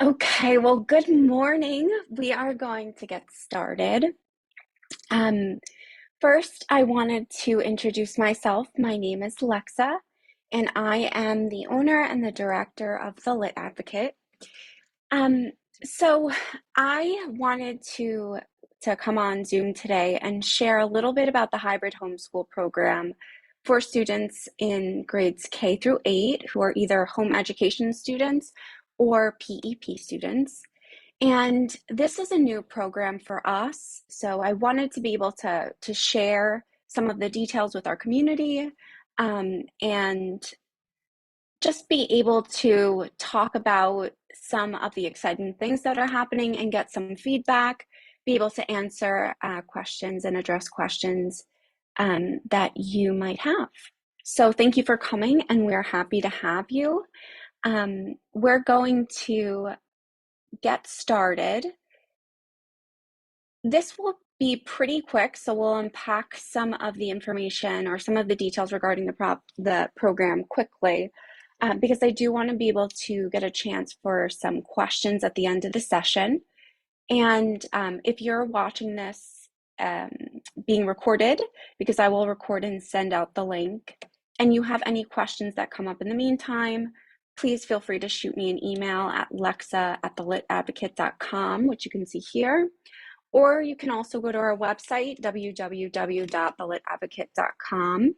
Okay, well, good morning. We are going to get started. Um, First, I wanted to introduce myself. My name is Lexa, and I am the owner and the director of the Lit Advocate. Um, so I wanted to come on Zoom today and share a little bit about the hybrid homeschool program for students in grades K through 8 who are either home education students or PEP students. And this is a new program for us, so I wanted to be able to share some of the details with our community, and just be able to talk about some of the exciting things that are happening and get some feedback, be able to answer questions and address questions that you might have. So thank you for coming, and we're happy to have you. We're going to get started. This will be pretty quick, so we'll unpack some of the information or some of the details regarding the program quickly, because I do want to be able to get a chance for some questions at the end of the session. And if you're watching this being recorded, because I will record and send out the link, and you have any questions that come up in the meantime, please feel free to shoot me an email at lexa@thelitadvocate.com, which you can see here. Or you can also go to our website, www.thelitadvocate.com,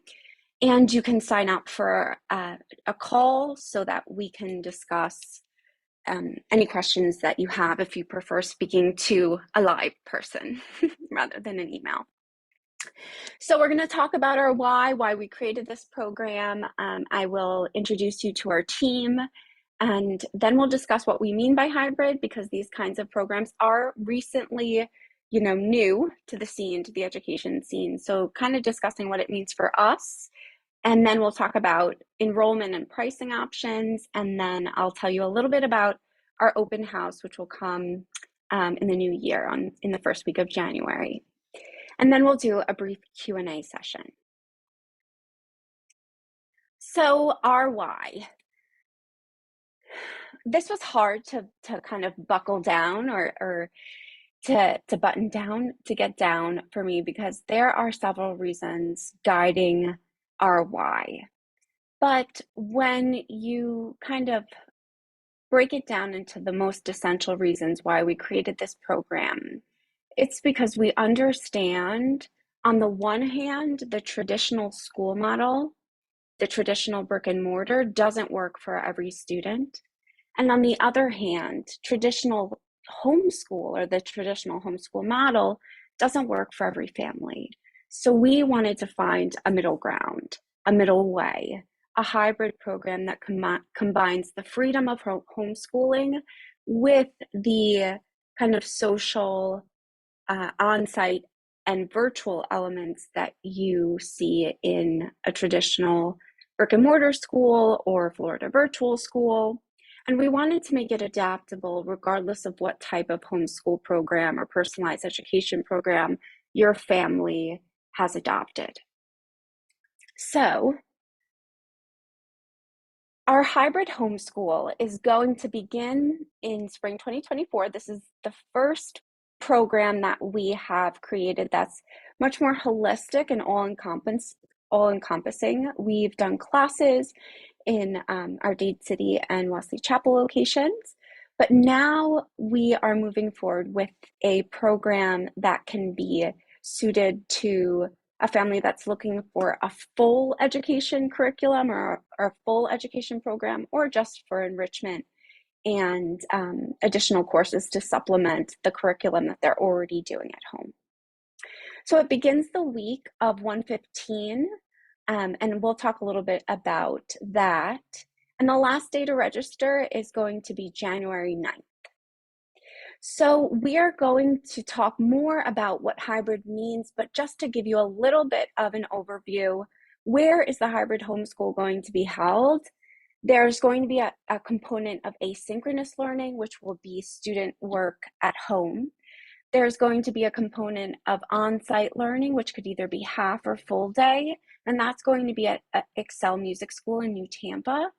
and you can sign up for a call so that we can discuss any questions that you have if you prefer speaking to a live person rather than an email. So we're going to talk about our why we created this program. I will introduce you to our team, and then we'll discuss what we mean by hybrid, because these kinds of programs are recently, new to the scene, to the education scene. So kind of discussing what it means for us. And then we'll talk about enrollment and pricing options. And then I'll tell you a little bit about our open house, which will come in the new year in the first week of January. And then we'll do a brief Q&A session. So our why. This was hard to kind of buckle down or to button down, to get down for me, because there are several reasons guiding our why. But when you kind of break it down into the most essential reasons why we created this program, it's because we understand, on the one hand, the traditional school model, the traditional brick and mortar, doesn't work for every student. And on the other hand, traditional homeschool, or the traditional homeschool model, doesn't work for every family. So we wanted to find a middle ground, a middle way, a hybrid program that combines the freedom of homeschooling with the kind of social, on-site and virtual elements that you see in a traditional brick and mortar school or Florida virtual school. And we wanted to make it adaptable regardless of what type of homeschool program or personalized education program your family has adopted. So our hybrid homeschool is going to begin in spring 2024. This is the first program that we have created that's much more holistic and all-encompassing. We've done classes in our Dade City and Wesley Chapel locations, but now we are moving forward with a program that can be suited to a family that's looking for a full education curriculum or a full education program, or just for enrichment and additional courses to supplement the curriculum that they're already doing at home. So it begins the week of 1/15, and we'll talk a little bit about that. And the last day to register is going to be January 9th. So we are going to talk more about what hybrid means, but just to give you a little bit of an overview, where is the hybrid homeschool going to be held? There's going to be a component of asynchronous learning, which will be student work at home. There's going to be a component of on-site learning, which could either be half or full day, and that's going to be at Excel Music School in New Tampa.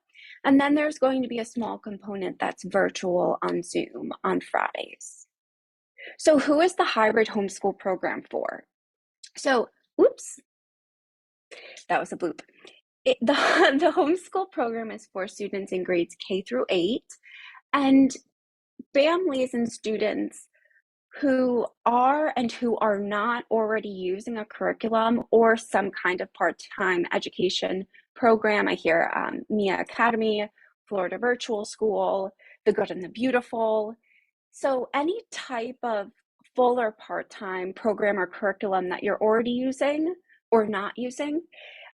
And then there's going to be a small component that's virtual on Zoom on Fridays. So who is the hybrid homeschool program for? So, oops, that was a bloop. The homeschool program is for students in grades K through 8, and families and students who are and who are not already using a curriculum or some kind of part-time education program. I hear MIA Academy, Florida Virtual School, The Good and the Beautiful. So any type of full or part-time program or curriculum that you're already using or not using,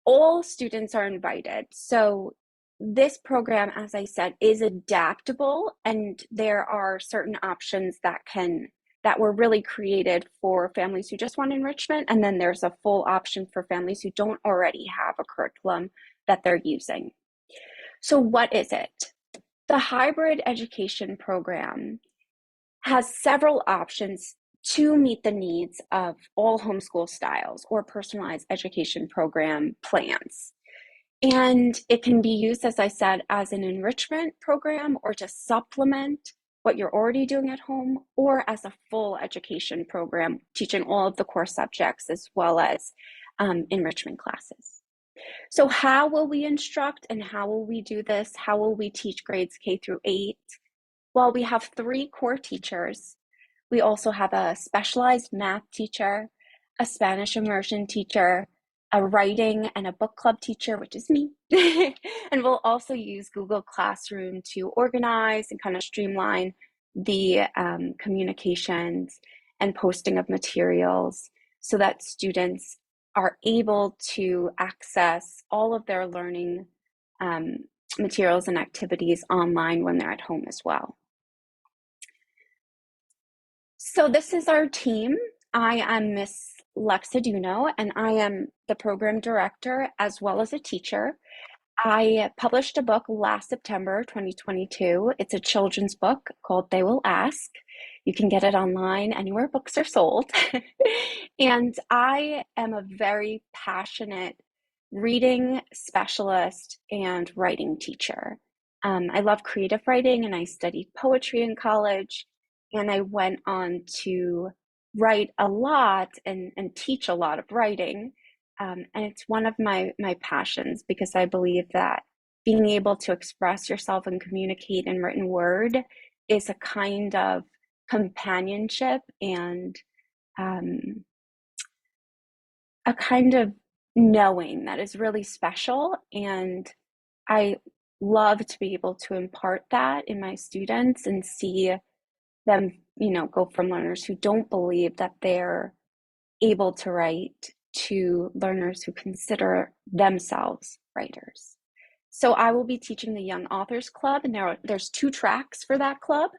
all students are invited. So this program, as I said, is adaptable, and there are certain options that were really created for families who just want enrichment, and then there's a full option for families who don't already have a curriculum that they're using. So what is it? The hybrid education program has several options to meet the needs of all homeschool styles or personalized education program plans. And it can be used, as I said, as an enrichment program or to supplement what you're already doing at home, or as a full education program, teaching all of the core subjects as well as enrichment classes. So how will we instruct and how will we do this? How will we teach grades K through 8? Well, we have 3 core teachers. We also have a specialized math teacher, a Spanish immersion teacher, a writing and a book club teacher, which is me. And we'll also use Google Classroom to organize and kind of streamline the communications and posting of materials so that students are able to access all of their learning materials and activities online when they're at home as well. So this is our team. I am Miss Lexa Duno, and I am the program director as well as a teacher. I published a book last September 2022. It's a children's book called They Will Ask. You can get it online anywhere books are sold. And I am a very passionate reading specialist and writing teacher. I love creative writing, and I studied poetry in college, and I went on to write a lot and teach a lot of writing. And it's one of my passions because I believe that being able to express yourself and communicate in written word is a kind of companionship and a kind of knowing that is really special. And I love to be able to impart that in my students and see them, go from learners who don't believe that they're able to write to learners who consider themselves writers. So I will be teaching the Young Authors Club, and there's 2 tracks for that club.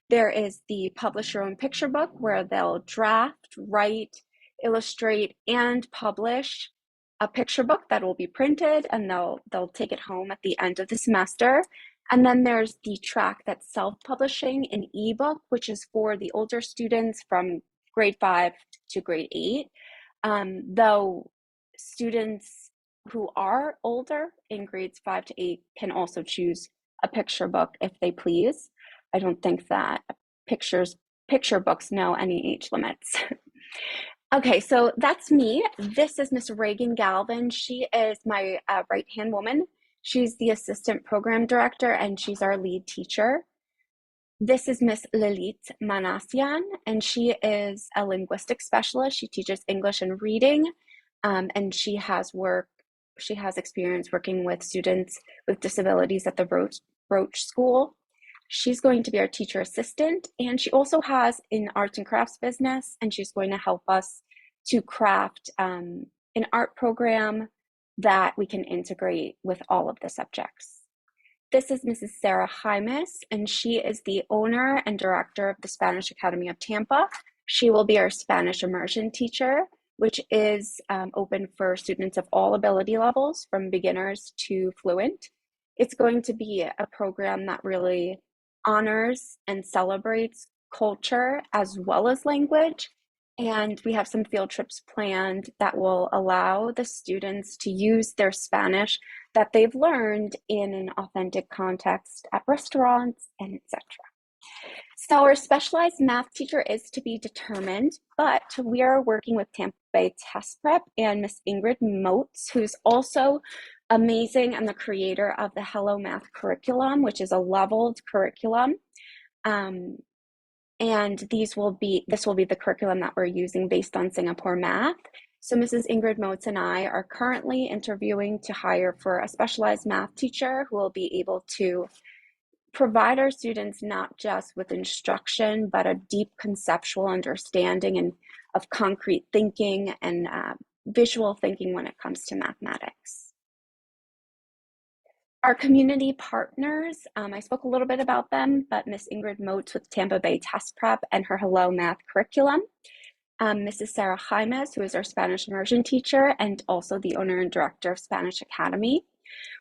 There is the Publish Your Own Picture Book, where they'll draft, write, illustrate, and publish a picture book that will be printed, and they'll take it home at the end of the semester. And then there's the track that's self-publishing an ebook, which is for the older students from grade 5 to grade 8. Though students who are older in grades 5 to 8 can also choose a picture book if they please. I don't think that picture books know any age limits. Okay, so that's me. This is Miss Reagan Galvin. She is my right-hand woman. She's the assistant program director, and she's our lead teacher. This is Miss Lilit Manasian, and she is a linguistic specialist. She teaches English and reading, and she has experience working with students with disabilities at the Roach School. She's going to be our teacher assistant, and she also has an arts and crafts business, and she's going to help us to craft an art program that we can integrate with all of the subjects. This is Mrs. Sarah Jaimes, and she is the owner and director of the Spanish Academy of Tampa. She will be our Spanish immersion teacher, which is open for students of all ability levels, from beginners to fluent. It's going to be a program that really honors and celebrates culture as well as language. And we have some field trips planned that will allow the students to use their Spanish that they've learned in an authentic context at restaurants and etc. So our specialized math teacher is to be determined, but we are working with Tampa Bay Test Prep and Miss Ingrid Moats, who's also amazing and the creator of the Hello Math curriculum, which is a leveled curriculum. And this will be the curriculum that we're using based on Singapore math. So Mrs. Ingrid Moats and I are currently interviewing to hire for a specialized math teacher who will be able to provide our students not just with instruction, but a deep conceptual understanding and of concrete thinking and visual thinking when it comes to mathematics. Our community partners, I spoke a little bit about them, but Miss Ingrid Moats with Tampa Bay Test Prep and her Hello Math curriculum. Mrs. Sarah Jaimes, who is our Spanish immersion teacher and also the owner and director of Spanish Academy.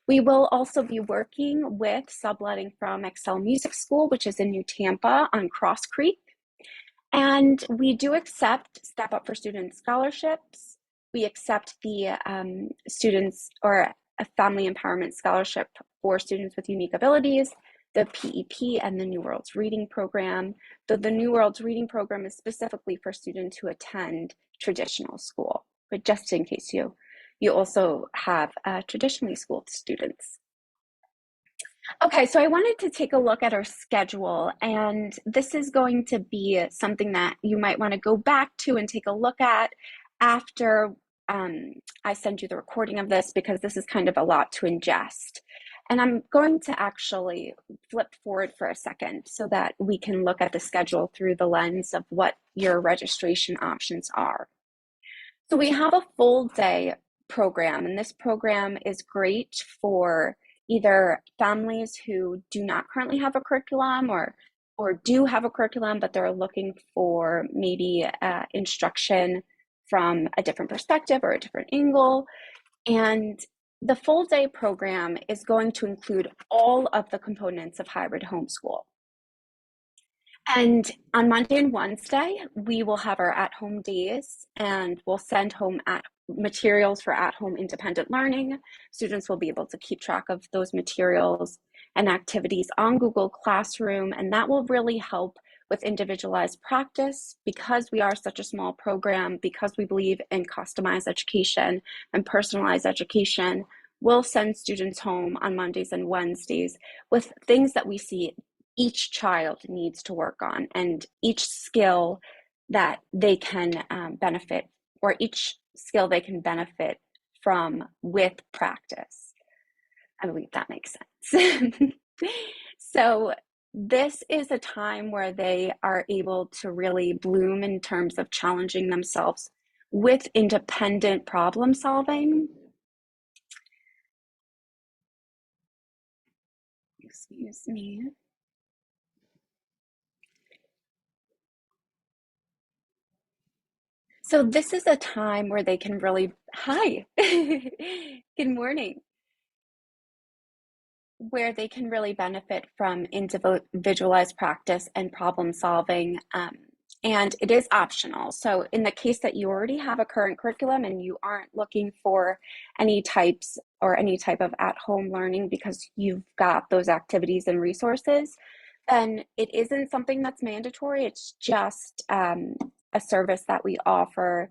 We will also be working with subletting from Excel Music School, which is in New Tampa on Cross Creek. And we do accept Step Up for Students scholarships. We accept the students or a family empowerment scholarship for students with unique abilities, the PEP and the New Worlds Reading Program. Though the New Worlds Reading Program is specifically for students who attend traditional school, but just in case you also have traditionally schooled students. Okay, so I wanted to take a look at our schedule, and this is going to be something that you might want to go back to and take a look at after I send you the recording of this, because this is kind of a lot to ingest. And I'm going to actually flip forward for a second so that we can look at the schedule through the lens of what your registration options are. So we have a full day program, and this program is great for either families who do not currently have a curriculum or do have a curriculum, but they're looking for maybe instruction from a different perspective or a different angle. And the full day program is going to include all of the components of hybrid homeschool. And on Monday and Wednesday, we will have our at-home days, and we'll send home materials for at-home independent learning. Students will be able to keep track of those materials and activities on Google Classroom, and that will really help with individualized practice. Because we are such a small program, because we believe in customized education and personalized education, we'll send students home on Mondays and Wednesdays with things that we see each child needs to work on, and each skill that they can benefit, or each skill they can benefit from with practice. I believe that makes sense. So this is a time where they are able to really bloom in terms of challenging themselves with independent problem solving. Excuse me. So this is a time where they can really, hi, good morning, where they can really benefit from individualized practice and problem solving. And it is optional. So in the case that you already have a current curriculum and you aren't looking for any type of at-home learning because you've got those activities and resources, then it isn't something that's mandatory. It's just a service that we offer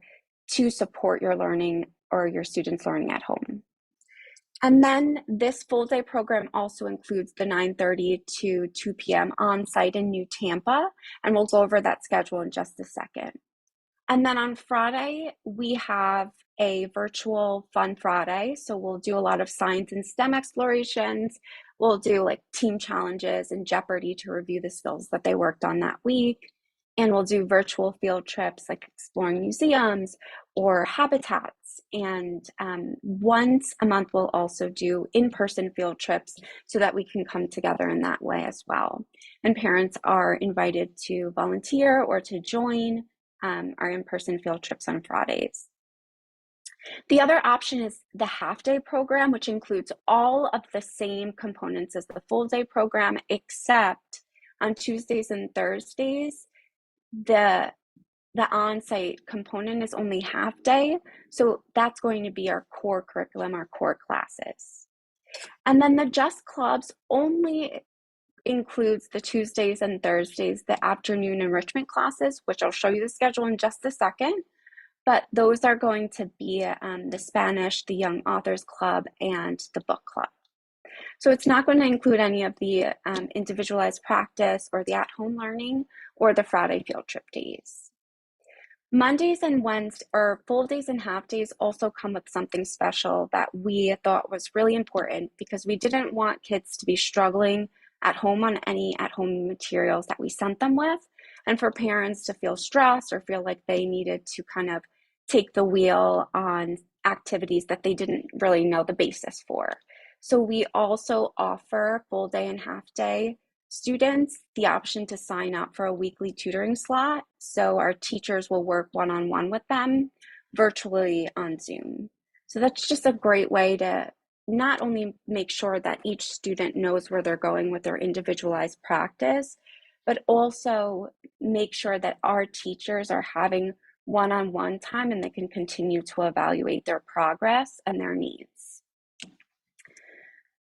to support your learning or your students' learning at home. And then this full day program also includes the 9:30 to 2 p.m. on-site in New Tampa, and we'll go over that schedule in just a second. And then on Friday, we have a virtual Fun Friday. So we'll do a lot of science and STEM explorations. We'll do like team challenges and Jeopardy to review the skills that they worked on that week. And we'll do virtual field trips like exploring museums or habitats. And once a month, we'll also do in-person field trips so that we can come together in that way as well. And parents are invited to volunteer or to join our in-person field trips on Fridays. The other option is the half-day program, which includes all of the same components as the full-day program, except On Tuesdays and Thursdays, the on-site component is only half day, so that's going to be our core curriculum, our core classes. And then the Just Clubs only includes the Tuesdays and Thursdays, the afternoon enrichment classes, which I'll show you the schedule in just a second. But those are going to be the Spanish, the Young Authors Club, and the Book Club. So it's not going to include any of the individualized practice or the at-home learning or the Friday field trip days. Mondays and Wednesdays, or full days and half days, also come with something special that we thought was really important because we didn't want kids to be struggling at home on any at-home materials that we sent them with, and for parents to feel stressed or feel like they needed to kind of take the wheel on activities that they didn't really know the basis for. So we also offer full day and half day students the option to sign up for a weekly tutoring slot. So our teachers will work one-on-one with them virtually on Zoom. So that's just a great way to not only make sure that each student knows where they're going with their individualized practice, but also make sure that our teachers are having one-on-one time and they can continue to evaluate their progress and their needs.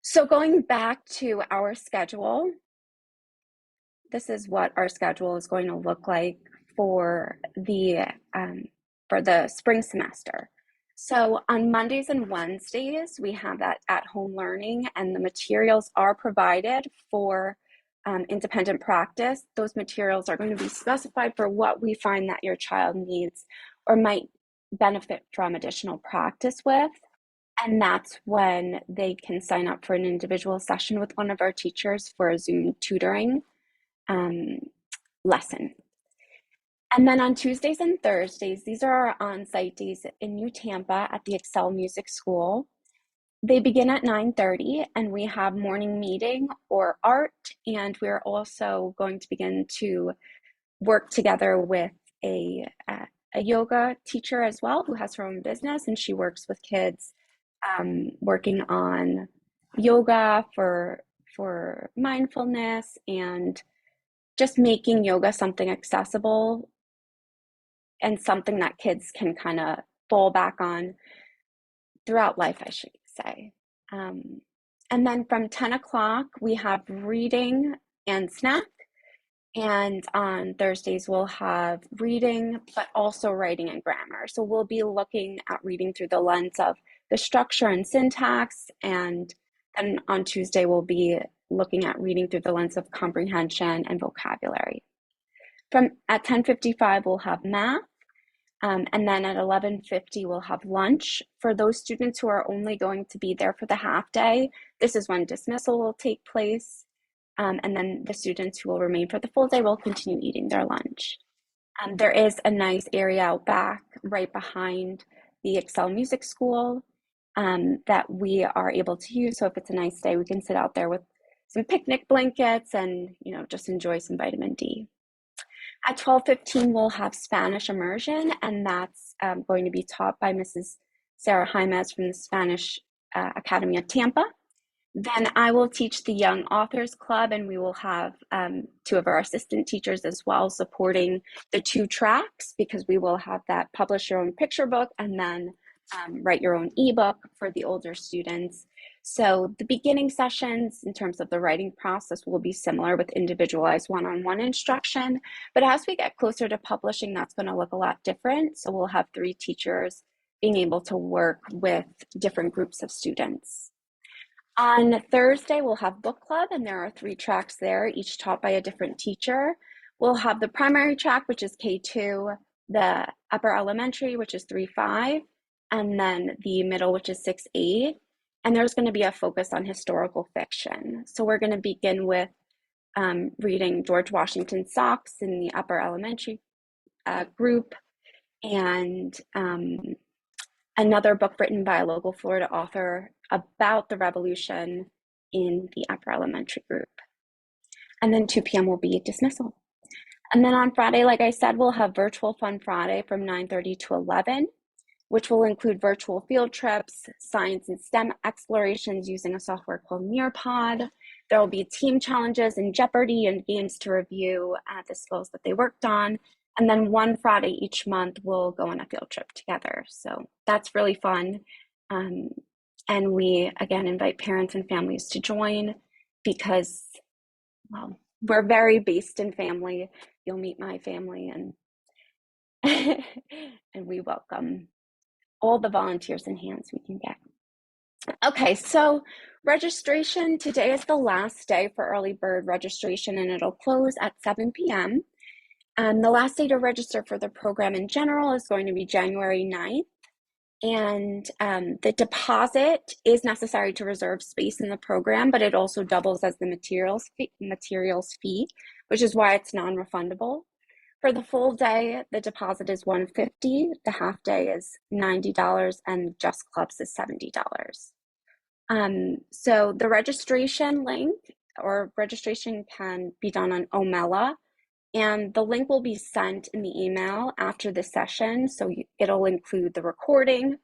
So going back to our schedule, this is what our schedule is going to look like for the spring semester. So on Mondays and Wednesdays, we have that at-home learning, and the materials are provided for independent practice. Those materials are going to be specified for what we find that your child needs or might benefit from additional practice with. And that's when they can sign up for an individual session with one of our teachers for a Zoom tutoring lesson. And then on Tuesdays and Thursdays, these are our on-site days in New Tampa at the Excel Music School. They begin at 9:30, and we have morning meeting or art, and we're also going to begin to work together with a yoga teacher as well, who has her own business, and she works with kids working on yoga for mindfulness and just making yoga something accessible and something that kids can kind of fall back on throughout life, I should say. And then from 10 o'clock, we have reading and snack. And on Thursdays, we'll have reading, but also writing and grammar. So we'll be looking at reading through the lens of the structure and syntax. And then on Tuesday, we'll be looking at reading through the lens of comprehension and vocabulary. At 10:55, we'll have math. And then at 11:50, we'll have lunch. For those students who are only going to be there for the half day, this is when dismissal will take place. And then the students who will remain for the full day will continue eating their lunch. There is a nice area out back right behind the Excel Music School that we are able to use. So if it's a nice day, we can sit out there with some picnic blankets and, just enjoy some vitamin D. At 12:15, we'll have Spanish immersion, and that's going to be taught by Mrs. Sarah Jaimes from the Spanish Academy of Tampa. Then I will teach the Young Authors Club, and we will have two of our assistant teachers as well supporting the two tracks, because we will have that publish your own picture book and then write your own ebook for the older students. So the beginning sessions in terms of the writing process will be similar with individualized one-on-one instruction, but as we get closer to publishing, that's going to look a lot different. So we'll have 3 teachers being able to work with different groups of students. On Thursday, we'll have book club, and there are 3 tracks there, each taught by a different teacher. We'll have the primary track, which is K2, the upper elementary, which is 3-5, and then the middle, which is 6-8. And there's going to be a focus on historical fiction. So we're going to begin with reading George Washington's Socks in the upper elementary group, and another book written by a local Florida author about the Revolution in the upper elementary group. And then 2 p.m. will be dismissal. And then on Friday, like I said, we'll have Virtual Fun Friday from 9:30 to 11, which will include virtual field trips, science and STEM explorations using a software called Nearpod, There will be team challenges and Jeopardy and games to review the skills that they worked on. And then one Friday each month, we'll go on a field trip together. So that's really fun. And we, again, invite parents and families to join because, well, we're very based in family. You'll meet my family, and and we welcome all the volunteers and hands we can get. Okay, so registration today is the last day for early bird registration, and it'll close at 7 p.m. The last day to register for the program in general is going to be January 9th. And the deposit is necessary to reserve space in the program, but it also doubles as the materials fee, which is why it's non-refundable. For the full day, the deposit is $150, the half day is $90, and Just Clubs is $70. So the registration link or registration can be done on Omela, and the link will be sent in the email after the session. So it'll include the recording,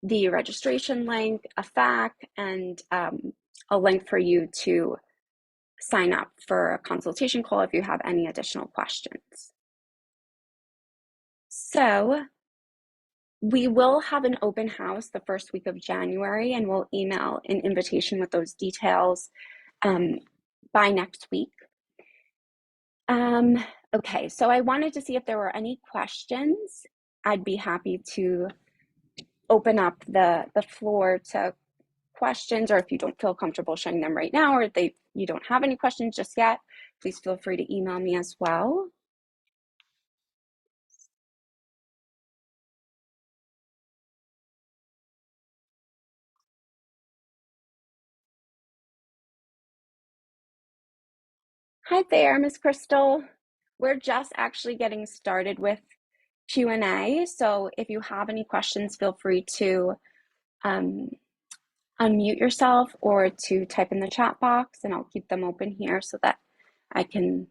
the registration link, a FAQ, and a link for you to sign up for a consultation call if you have any additional questions. So we will have an open house the first week of January, and we'll email an invitation with those details by next week. Okay, so I wanted to see if there were any questions. I'd be happy to open up the floor to questions, or if you don't feel comfortable sharing them right now, or you don't have any questions just yet, please feel free to email me as well. Hi there, Ms. Crystal. We're just actually getting started with Q&A, so if you have any questions, feel free to unmute yourself or to type in the chat box, and I'll keep them open here so that I can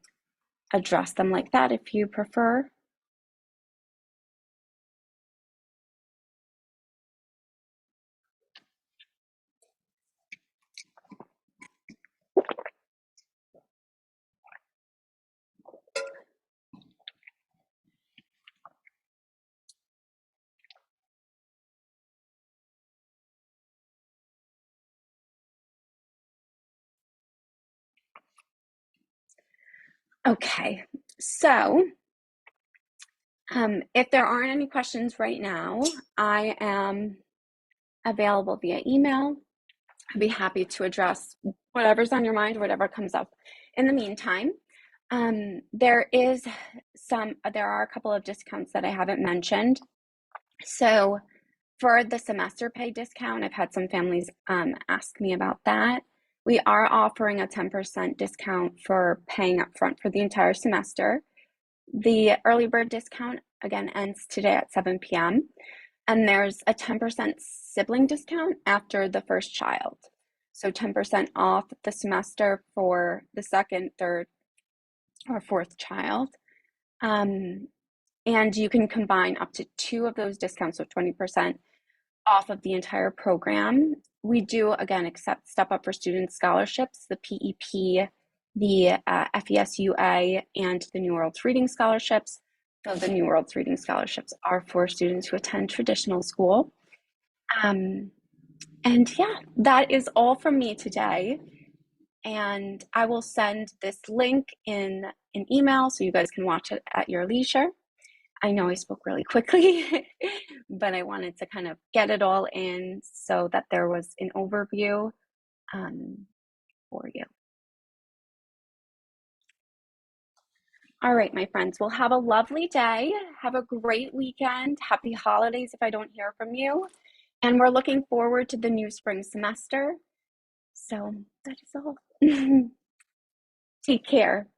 address them like that if you prefer. Okay, so if there aren't any questions right now, I am available via email. I'd be happy to address whatever's on your mind, whatever comes up. In the meantime, there are a couple of discounts that I haven't mentioned. So for the semester pay discount, I've had some families ask me about that. We are offering a 10% discount for paying upfront for the entire semester. The early bird discount, again, ends today at 7 p.m. And there's a 10% sibling discount after the first child. So 10% off the semester for the second, third, or fourth child. And you can combine up to 2 of those discounts, so 20% off of the entire program. We do, again, accept Step Up for Students scholarships, the PEP, the FESUA, and the New Worlds Reading Scholarships. So the New Worlds Reading Scholarships are for students who attend traditional school. And yeah, that is all from me today. And I will send this link in an email so you guys can watch it at your leisure. I know I spoke really quickly, but I wanted to kind of get it all in so that there was an overview for you. All right, my friends, well, have a lovely day. Have a great weekend. Happy holidays if I don't hear from you. And we're looking forward to the new spring semester. So that is all. Take care.